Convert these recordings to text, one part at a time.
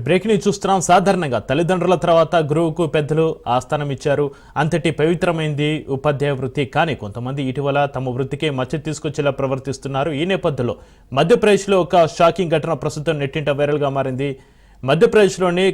Break ని చూస్తున్నాం. సాధారణంగా తల్లిదండ్రుల తర్వాత గురువుకు పెద్దలు ఆస్థానం ఇచ్చారు. అంతటి పవిత్రమైంది ఉపాధ్యాయ వృత్తి. కానీ కొంతమంది ఇటీవల తమ వృత్తికే మచ్చ తీసుకొచ్చేలా ప్రవర్తిస్తున్నారు. ఈ నేపథ్యంలో మధ్యప్రదేశ్లో ఒక షాకింగ్ ఘటన ప్రస్తుతం నెట్టింట వైరల్గా మారింది. మధ్యప్రదేశ్లోని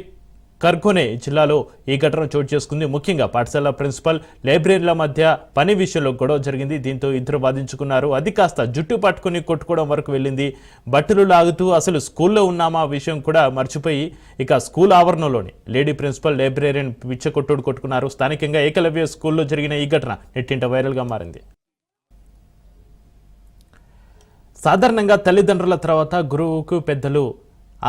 కర్గోనే జిల్లాలో ఈ ఘటన చోటు చేసుకుంది. ముఖ్యంగా పాఠశాల ప్రిన్సిపల్, లైబ్రరీల మధ్య పని విషయంలో గొడవ జరిగింది. దీంతో ఇద్దరు వాదించుకున్నారు. అది కాస్త జుట్టు పట్టుకుని కొట్టుకోవడం వరకు వెళ్ళింది. బట్టలు లాగుతూ అసలు స్కూల్లో ఉన్నామా విషయం కూడా మర్చిపోయి ఇక స్కూల్ ఆవరణలోని లేడీ ప్రిన్సిపల్, లైబ్రరీని పిచ్చకొట్టుడు కొట్టుకున్నారు. స్థానికంగా ఏకలవ్య స్కూల్లో జరిగిన ఈ ఘటన నెట్టింట వైరల్గా మారింది. సాధారణంగా తల్లిదండ్రుల తర్వాత గురువుకు పెద్దలు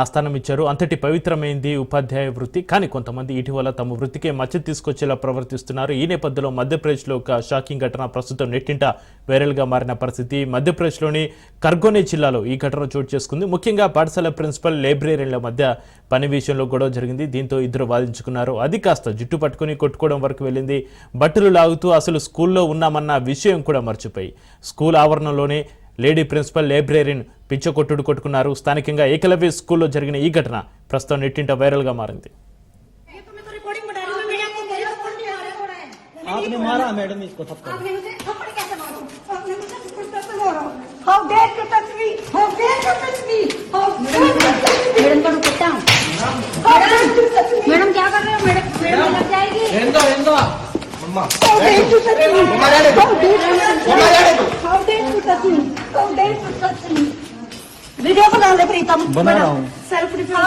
ఆస్థానం ఇచ్చారు. అంతటి పవిత్రమైంది ఉపాధ్యాయ వృత్తి. కానీ కొంతమంది ఇటీవల తమ వృత్తికే మచ్చ తీసుకొచ్చేలా ప్రవర్తిస్తున్నారు. ఈ నేపథ్యంలో మధ్యప్రదేశ్లో ఒక షాకింగ్ ఘటన ప్రస్తుతం నెట్టింట వైరల్గా మారిన పరిస్థితి. మధ్యప్రదేశ్లోని కర్గోనే జిల్లాలో ఈ ఘటన చోటు చేసుకుంది. ముఖ్యంగా పాఠశాల ప్రిన్సిపల్, లైబ్రరీల మధ్య పని విషయంలో గొడవ జరిగింది. దీంతో ఇద్దరు వాదించుకున్నారు. అది కాస్త జుట్టు పట్టుకుని కొట్టుకోవడం వరకు వెళ్ళింది. బట్టలు లాగుతూ అసలు స్కూల్లో ఉన్నామన్న విషయం కూడా మర్చిపోయి స్కూల్ ఆవరణలోనే లేడీ ప్రిన్సిపల్, లైబ్రరీని పిచ్చకొట్టుడు కొట్టుకున్నారు. స్థానికంగా ఏకలవ్య స్కూల్లో జరిగిన ఈ ఘటన ప్రస్తుతం నెట్టింట వైరల్గా మారింది. वीडियो बना ले प्रीतम, सेल्फ डिफेंस।